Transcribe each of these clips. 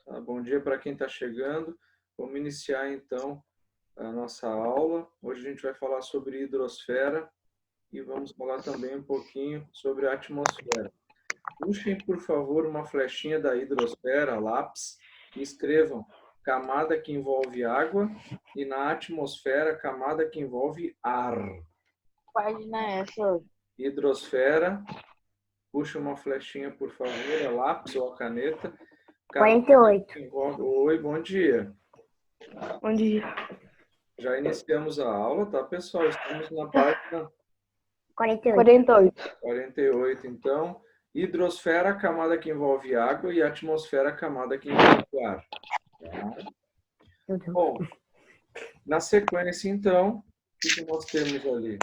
Tá? Bom dia para quem está chegando. Vamos iniciar então a nossa aula. Hoje a gente vai falar sobre hidrosfera e vamos falar também um pouquinho sobre a atmosfera. Puxem, por favor, uma flechinha da hidrosfera, lápis, e escrevam camada que envolve água e na atmosfera camada que envolve ar. Página é essa? Hidrosfera, puxa uma flechinha, por favor, a lápis ou a caneta. Camada 48. que envolve... Oi, bom dia. Onde? Já iniciamos a aula, tá, pessoal? Estamos na página 48. 48. 48. Então, hidrosfera, a camada que envolve água, e atmosfera, a camada que envolve ar. Tá? Bom, na sequência, então, o que nós temos ali?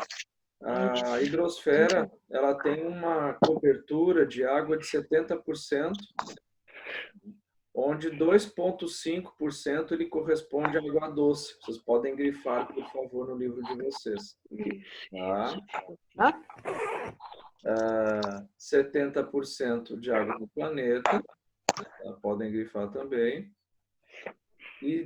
A hidrosfera, ela tem uma cobertura de água de 70%, onde 2,5% ele corresponde à água doce. Vocês podem grifar, por favor, no livro de vocês. Tá? 70% de água no planeta, tá? Podem grifar também. E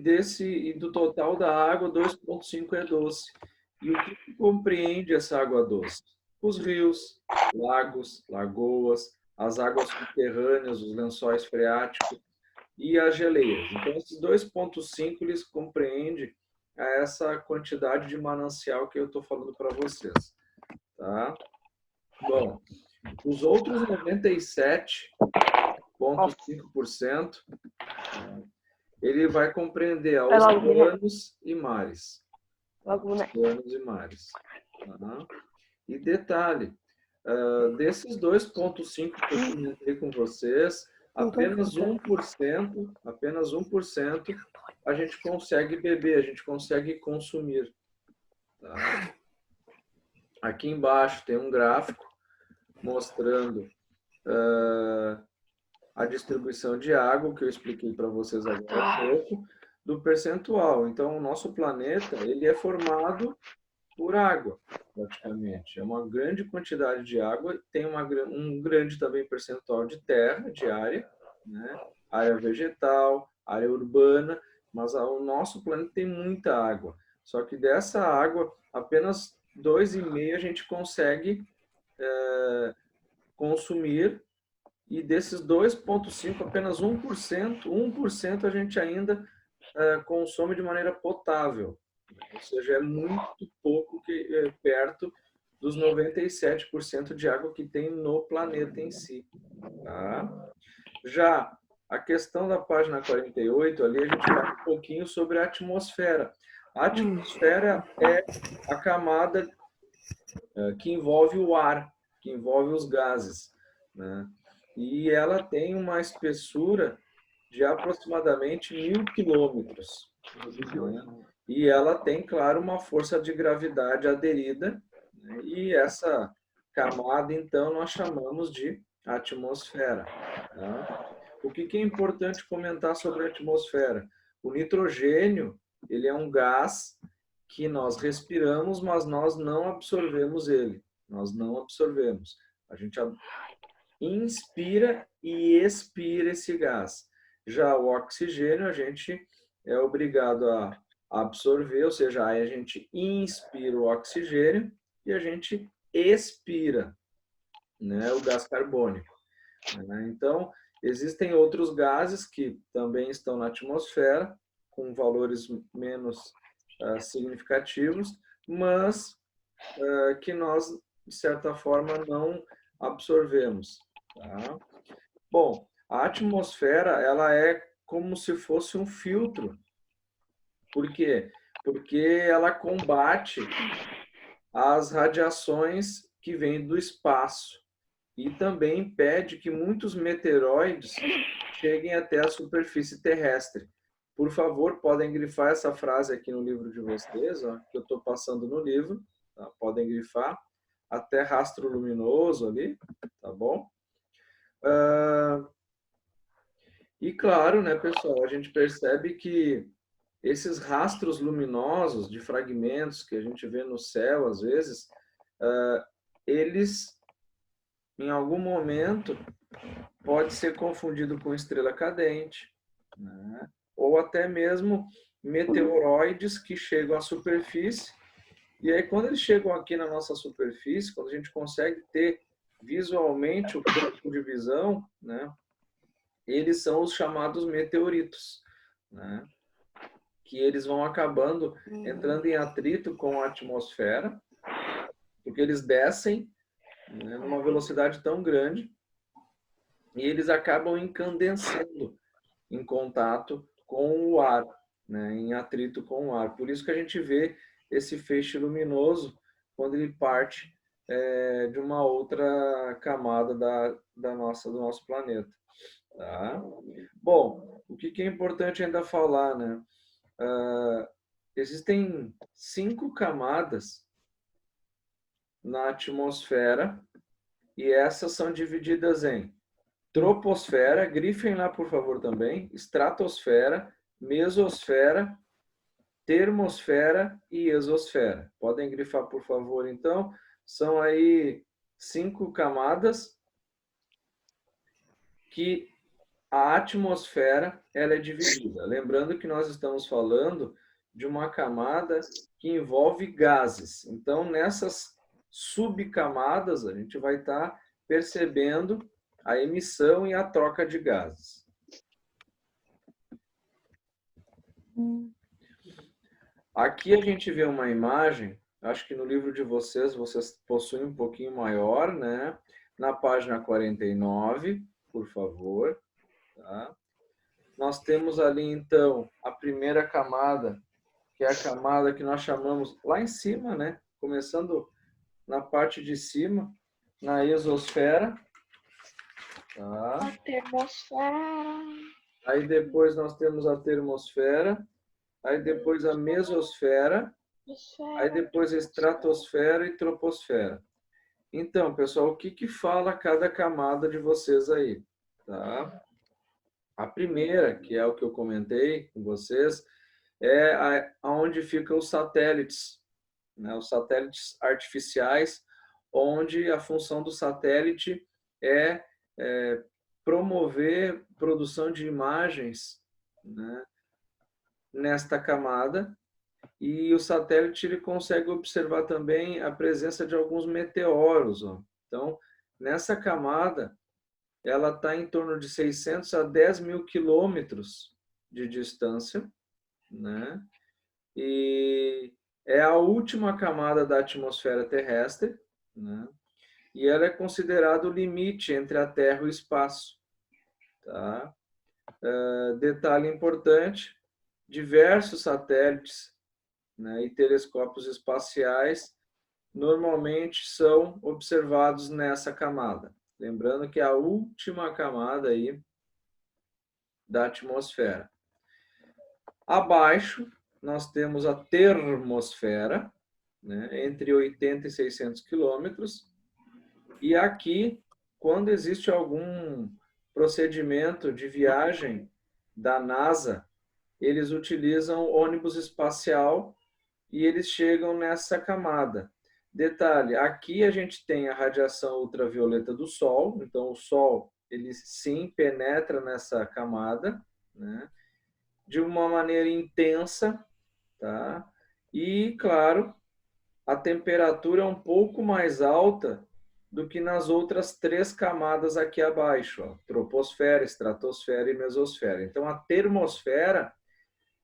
do total da água, 2,5% é doce. E o que compreende essa água doce? Os rios, lagos, lagoas, as águas subterrâneas, os lençóis freáticos e as geleiras. Então, esses 2,5 eles compreendem essa quantidade de manancial que eu estou falando para vocês. Tá? Bom, os outros 97,5%, ele vai compreender oceanos e mares. Oceanos e mares. Tá? E detalhe, desses 2,5 que eu comentei com vocês, apenas 1% a gente consegue beber, a gente consegue consumir. Tá? Aqui embaixo tem um gráfico mostrando a distribuição de água, que eu expliquei para vocês agora há pouco, do percentual. Então, o nosso planeta ele é formado por água, praticamente. É uma grande quantidade de água, tem um grande também percentual de terra, de área, né? Área vegetal, área urbana, mas o nosso planeta tem muita água. Só que dessa água, apenas 2,5% a gente consegue consumir, e desses 2,5%, apenas 1% a gente ainda consome de maneira potável. Ou seja, é muito pouco perto dos 97% de água que tem no planeta em si. Tá? Já a questão da página 48, ali a gente fala um pouquinho sobre a atmosfera. A atmosfera é a camada que envolve o ar, que envolve os gases, né? E ela tem uma espessura de aproximadamente 1.000 quilômetros. Né? E ela tem, claro, uma força de gravidade aderida, né? E essa camada, então, nós chamamos de atmosfera. Tá? O que é importante comentar sobre a atmosfera? O nitrogênio, ele é um gás que nós respiramos, mas nós não absorvemos ele. Nós não absorvemos. A gente inspira e expira esse gás. Já o oxigênio, a gente é obrigado a absorver, ou seja, aí a gente inspira o oxigênio e a gente expira, né, o gás carbônico. Né? Então, existem outros gases que também estão na atmosfera, com valores menos significativos, mas que nós, de certa forma, não absorvemos. Tá? Bom, a atmosfera ela é como se fosse um filtro. Por quê? Porque ela combate as radiações que vêm do espaço e também impede que muitos meteoroides cheguem até a superfície terrestre. Por favor, podem grifar essa frase aqui no livro de vocês, ó, que eu estou passando no livro. Tá? Podem grifar. Até rastro luminoso ali, tá bom? E claro, né, pessoal, a gente percebe que esses rastros luminosos de fragmentos que a gente vê no céu, às vezes, eles, em algum momento, pode ser confundido com estrela cadente, né? Ou até mesmo meteoroides que chegam à superfície. E aí, quando eles chegam aqui na nossa superfície, quando a gente consegue ter visualmente o campo de visão, né? Eles são os chamados meteoritos, né? Que eles vão acabando entrando em atrito com a atmosfera, porque eles descem, né, numa velocidade tão grande e eles acabam incandescendo em contato com o ar, né, em atrito com o ar. Por isso que a gente vê esse feixe luminoso quando ele parte de uma outra camada do nosso planeta. Tá? Bom, o que é importante ainda falar, né? Existem 5 camadas na atmosfera e essas são divididas em troposfera, grifem lá por favor também, estratosfera, mesosfera, termosfera e exosfera. Podem grifar por favor então, são aí 5 camadas que a atmosfera ela é dividida. Lembrando que nós estamos falando de uma camada que envolve gases. Então, nessas subcamadas, a gente vai estar percebendo a emissão e a troca de gases. Aqui a gente vê uma imagem, acho que no livro de vocês possuem um pouquinho maior, né? Na página 49, por favor. Tá? Nós temos ali, então, a primeira camada, que é a camada que nós chamamos lá em cima, né? Começando na parte de cima, na exosfera. Tá? A termosfera. Aí depois nós temos a termosfera, aí depois a mesosfera, aí depois a estratosfera e troposfera. Então, pessoal, o que fala cada camada de vocês aí? Tá? A primeira, que é o que eu comentei com vocês, é onde ficam os satélites, né? Os satélites artificiais, onde a função do satélite é promover produção de imagens, né, nesta camada. E o satélite ele consegue observar também a presença de alguns meteoros. Ó. Então, nessa camada, ela está em torno de 600 a 10 mil quilômetros de distância, né? E é a última camada da atmosfera terrestre, né? E ela é considerada o limite entre a Terra e o espaço. Tá? Detalhe importante, diversos satélites, né, e telescópios espaciais normalmente são observados nessa camada. Lembrando que é a última camada aí da atmosfera. Abaixo, nós temos a termosfera, né, entre 80 e 600 quilômetros. E aqui, quando existe algum procedimento de viagem da NASA, eles utilizam ônibus espacial e eles chegam nessa camada. Detalhe, aqui a gente tem a radiação ultravioleta do Sol, então o Sol, ele sim penetra nessa camada, né, de uma maneira intensa, tá? E, claro, a temperatura é um pouco mais alta do que nas outras 3 camadas aqui abaixo, ó, troposfera, estratosfera e mesosfera. Então, a termosfera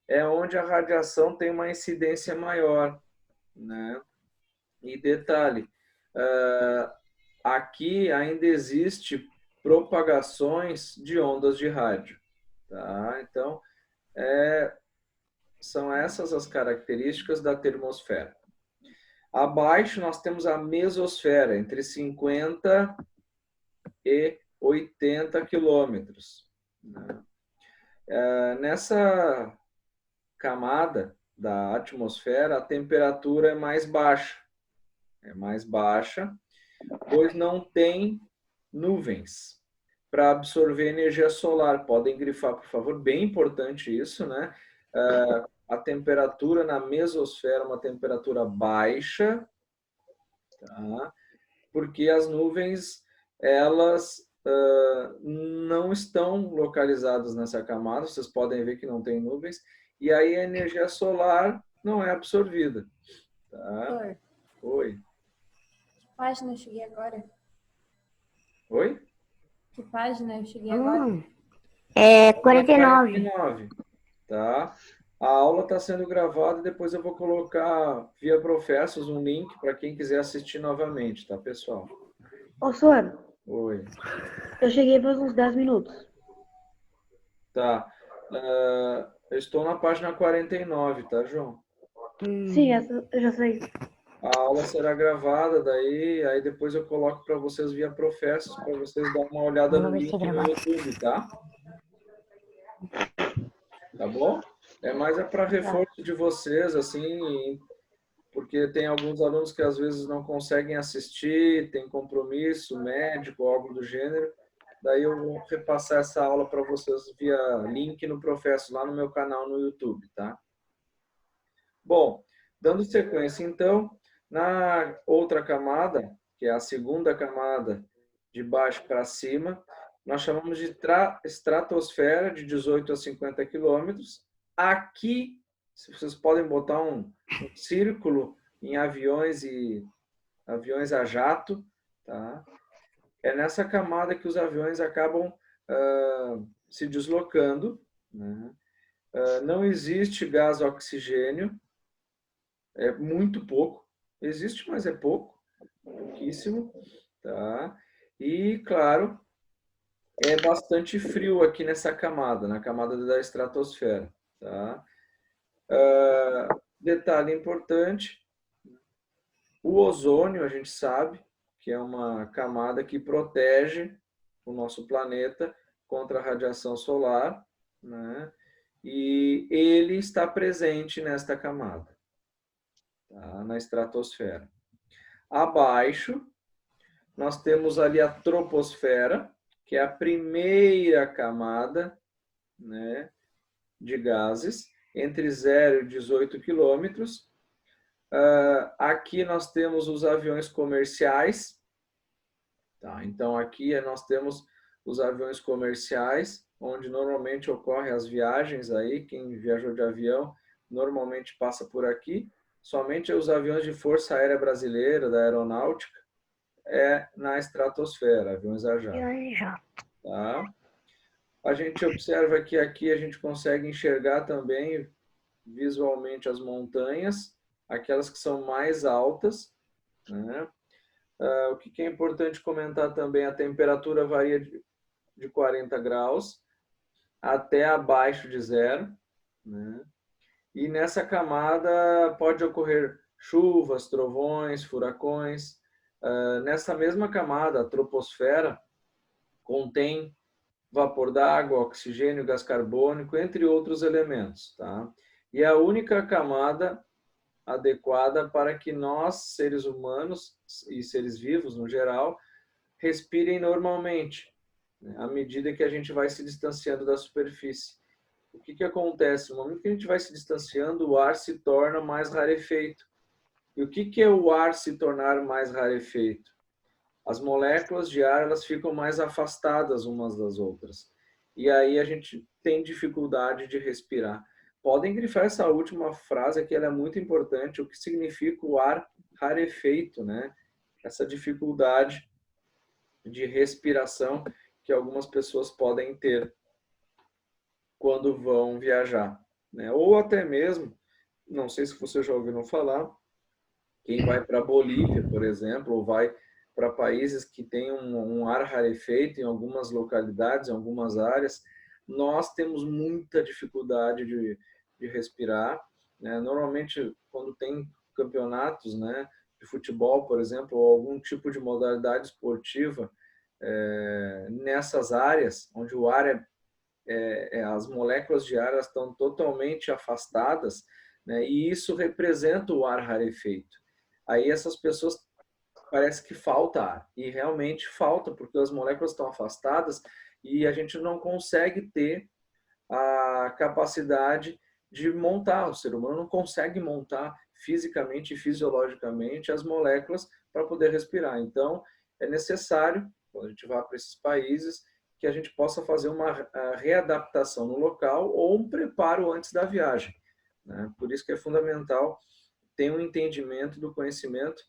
é onde a radiação tem uma incidência maior, né? E detalhe, aqui ainda existe propagações de ondas de rádio, tá? Então, são essas as características da termosfera. Abaixo nós temos a mesosfera, entre 50 e 80 quilômetros. Nessa camada da atmosfera, a temperatura é mais baixa. É mais baixa, pois não tem nuvens para absorver energia solar. Podem grifar, por favor, bem importante isso, né? A temperatura na mesosfera é uma temperatura baixa, tá? Porque as nuvens, elas não estão localizados nessa camada, vocês podem ver que não tem nuvens, e aí a energia solar não é absorvida. Tá? Doutor, Oi. que página eu cheguei agora? Oi? Que página eu cheguei agora? É 49. 49, tá? A aula está sendo gravada e depois eu vou colocar via Professos um link para quem quiser assistir novamente, tá, pessoal? Ô, Soro, Oi. eu cheguei faz uns 10 minutos. Tá. Eu estou na página 49, tá, João? Sim, eu já sei. A aula será gravada, daí aí depois eu coloco para vocês via Professos, para vocês darem uma olhada no link no YouTube, tá? Tá bom? Mas é para reforço de vocês, assim, porque tem alguns alunos que às vezes não conseguem assistir, tem compromisso médico, algo do gênero. Daí eu vou repassar essa aula para vocês via link no Professo, lá no meu canal no YouTube, tá? Bom, dando sequência, então, na outra camada, que é a segunda camada de baixo para cima, nós chamamos de estratosfera, de 18 a 50 quilômetros. Aqui, vocês podem botar um círculo em aviões e aviões a jato, tá? É nessa camada que os aviões acabam se deslocando, né? Não existe gás oxigênio, é muito pouco. Existe, mas é pouco, pouquíssimo, tá? E, claro, é bastante frio aqui nessa camada, na camada da estratosfera, tá? Detalhe importante, o ozônio, a gente sabe que é uma camada que protege o nosso planeta contra a radiação solar, né? E ele está presente nesta camada, tá? Na estratosfera. Abaixo, nós temos ali a troposfera, que é a primeira camada, né, de gases, entre 0 e 18 quilômetros. Aqui nós temos os aviões comerciais. Tá? Então, aqui nós temos os aviões comerciais, onde normalmente ocorrem as viagens aí. Quem viajou de avião normalmente passa por aqui. Somente os aviões de Força Aérea Brasileira, da Aeronáutica, é na estratosfera, aviões a jato. Tá? A gente observa que aqui a gente consegue enxergar também visualmente as montanhas, aquelas que são mais altas, né? O que é importante comentar também, a temperatura varia de 40 graus até abaixo de zero, né? E nessa camada pode ocorrer chuvas, trovões, furacões. Nessa mesma camada, a troposfera contém vapor d'água, oxigênio, gás carbônico, entre outros elementos, tá? E é a única camada adequada para que nós, seres humanos e seres vivos no geral, respirem normalmente, né? À medida que a gente vai se distanciando da superfície. O que acontece? No momento que a gente vai se distanciando, o ar se torna mais rarefeito. E o que é o ar se tornar mais rarefeito? As moléculas de ar, elas ficam mais afastadas umas das outras. E aí a gente tem dificuldade de respirar. Podem grifar essa última frase, que ela é muito importante, o que significa o ar rarefeito, né? Essa dificuldade de respiração que algumas pessoas podem ter quando vão viajar, né? Ou até mesmo, não sei se você já ouviu falar, quem vai para a Bolívia, por exemplo, ou vai para países que têm um ar rarefeito em algumas localidades, em algumas áreas, nós temos muita dificuldade de respirar, né? Normalmente, quando tem campeonatos, né, de futebol, por exemplo, ou algum tipo de modalidade esportiva, nessas áreas onde o ar as moléculas de ar estão totalmente afastadas, né, e isso representa o ar rarefeito. Aí essas pessoas parece que falta ar, e realmente falta, porque as moléculas estão afastadas e a gente não consegue ter a capacidade de montar, o ser humano não consegue montar fisicamente e fisiologicamente as moléculas para poder respirar. Então, é necessário quando a gente vai para esses países, que a gente possa fazer uma readaptação no local ou um preparo antes da viagem, né? Por isso que é fundamental ter um entendimento do conhecimento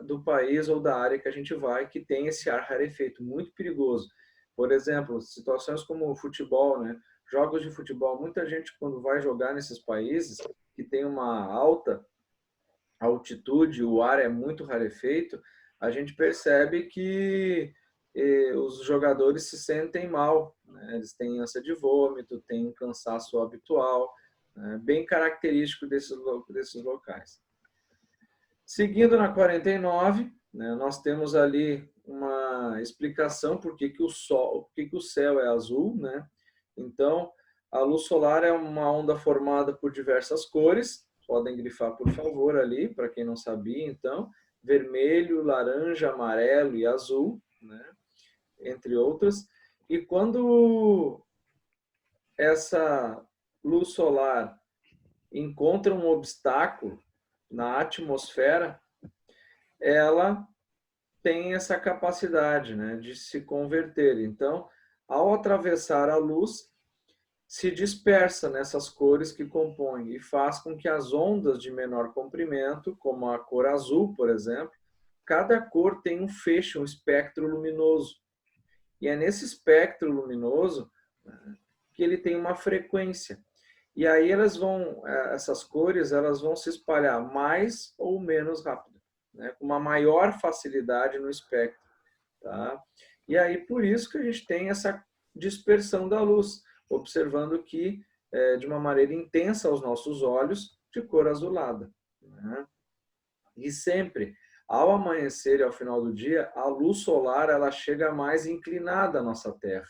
do país ou da área que a gente vai, que tem esse ar rarefeito, muito perigoso. Por exemplo, situações como o futebol, né? Jogos de futebol, muita gente quando vai jogar nesses países que tem uma alta altitude, o ar é muito rarefeito, a gente percebe que os jogadores se sentem mal, né? Eles têm ânsia de vômito, têm cansaço habitual, né? Bem característico desses locais. Seguindo na 49, né, nós temos ali uma explicação por que o céu é azul, né? Então, a luz solar é uma onda formada por diversas cores, podem grifar, por favor, ali, para quem não sabia, então, vermelho, laranja, amarelo e azul, né? Entre outras. E quando essa luz solar encontra um obstáculo na atmosfera, ela tem essa capacidade, né, de se converter. Então, ao atravessar a luz, se dispersa nessas cores que compõem e faz com que as ondas de menor comprimento, como a cor azul, por exemplo, cada cor tem um feixe, um espectro luminoso. E é nesse espectro luminoso, né, que ele tem uma frequência. E aí essas cores, elas vão se espalhar mais ou menos rápido, né, com uma maior facilidade no espectro, tá? E aí por isso que a gente tem essa dispersão da luz, observando que de uma maneira intensa aos nossos olhos, de cor azulada, né? E sempre, ao amanhecer e ao final do dia, a luz solar ela chega mais inclinada à nossa Terra.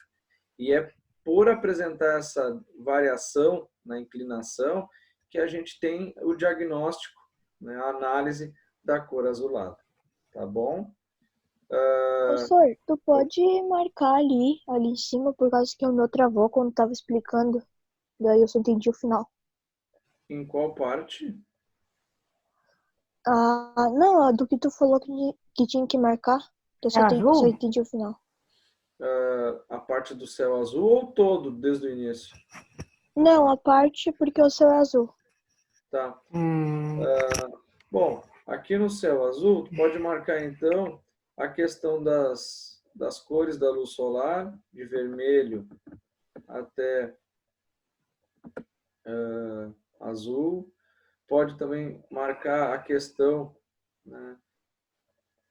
E é por apresentar essa variação na inclinação que a gente tem o diagnóstico, né, a análise da cor azulada. Tá bom? Professor, tu pode marcar ali em cima, por causa que o meu travou quando tava explicando. Daí eu só entendi o final. Em qual parte? Ah, não, do que tu falou que tinha que marcar. Eu só entendi o final. A parte do céu azul ou todo, desde o início? Não, a parte porque o céu é azul. Tá. Bom, aqui no céu azul, tu pode marcar então a questão das cores da luz solar, de vermelho até azul. Pode também marcar a questão, né,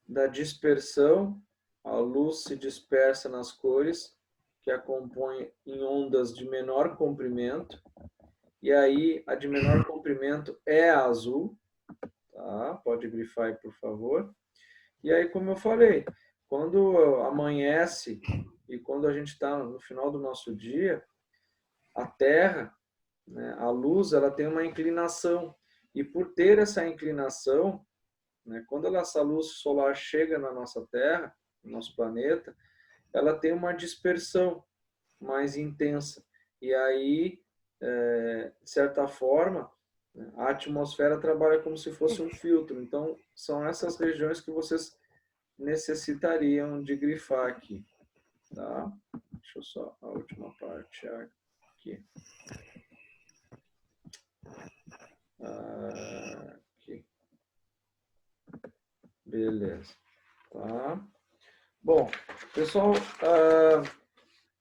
da dispersão. A luz se dispersa nas cores que a compõem em ondas de menor comprimento. E aí, a de menor comprimento é a azul. Tá? Pode grifar aí, por favor. E aí, como eu falei, quando amanhece e quando a gente está no final do nosso dia, a Terra, né, a luz, ela tem uma inclinação. E por ter essa inclinação, né, quando essa luz solar chega na nossa Terra, no nosso planeta, ela tem uma dispersão mais intensa. E aí, de certa forma, a atmosfera trabalha como se fosse um filtro. Então, são essas regiões que vocês necessitariam de grifar aqui. Tá? Deixa eu só a última parte aqui. Aqui. Beleza. Tá? Bom, pessoal,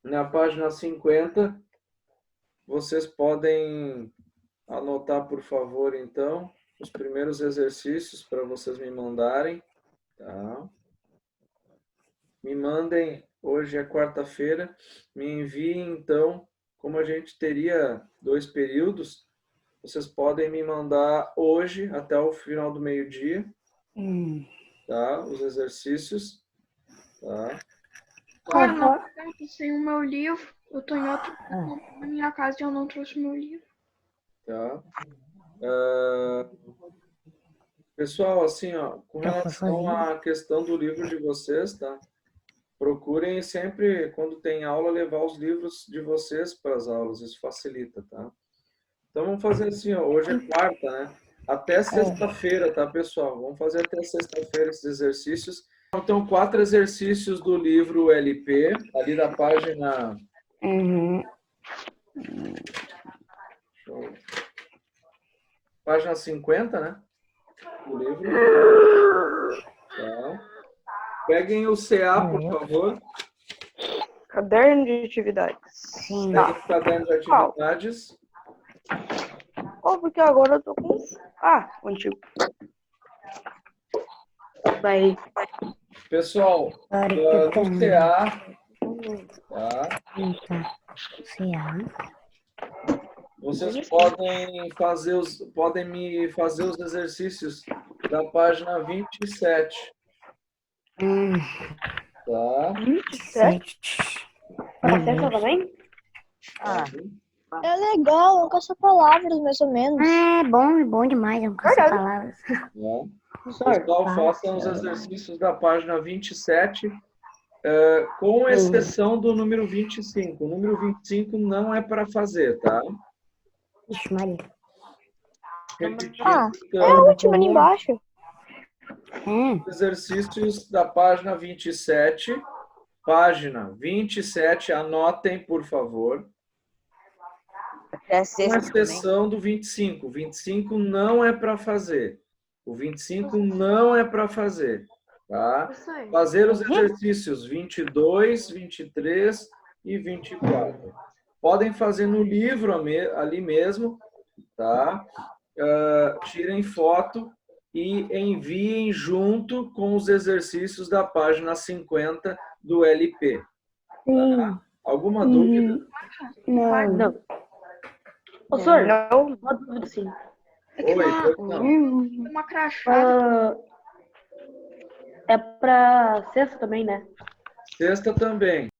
na página 50, vocês podem anotar, por favor, então, os primeiros exercícios para vocês me mandarem. Tá? Me mandem, hoje é quarta-feira, me enviem, então, como a gente teria 2 períodos, vocês podem me mandar hoje, até o final do meio-dia, tá? Os exercícios. Tá? Cara, não tô sem o meu livro. Eu tô em outro na minha casa e eu não trouxe o meu livro. Tá? Pessoal, assim, ó, com relação à questão do livro de vocês, tá? Procurem sempre, quando tem aula, levar os livros de vocês para as aulas. Isso facilita, tá? Então, vamos fazer assim, ó, hoje é quarta, né? Até sexta-feira, tá, pessoal? Vamos fazer até sexta-feira esses exercícios. Então, 4 exercícios do livro LP, ali da página... Página 50, né? Do livro. Tá. Peguem o CA, por favor. Caderno de atividades. Peguem o caderno de atividades. Porque agora eu tô com... o antigo. Vai. Pessoal, no CA, tá? Vocês podem me fazer os exercícios da página 27. Tá? 27? Tá certo também? É legal, é um caça-palavras, mais ou menos. É bom demais, é um caça-palavras. Pessoal, façam os exercícios da página 27, com exceção do número 25. O número 25 não é para fazer, tá? Ixi, Maria. É a última ali embaixo. Exercícios da página 27. Página 27, anotem, por favor. Com exceção do 25. O 25 não é para fazer. O 25 não é para fazer. Tá? Fazer os exercícios 22, 23 e 24. Podem fazer no livro ali mesmo, tá? Tirem foto e enviem junto com os exercícios da página 50 do LP. Tá? Alguma dúvida? Não. Professor, uma dúvida sim. Oi, não. Uma crachada. É pra sexta também, né? Sexta também.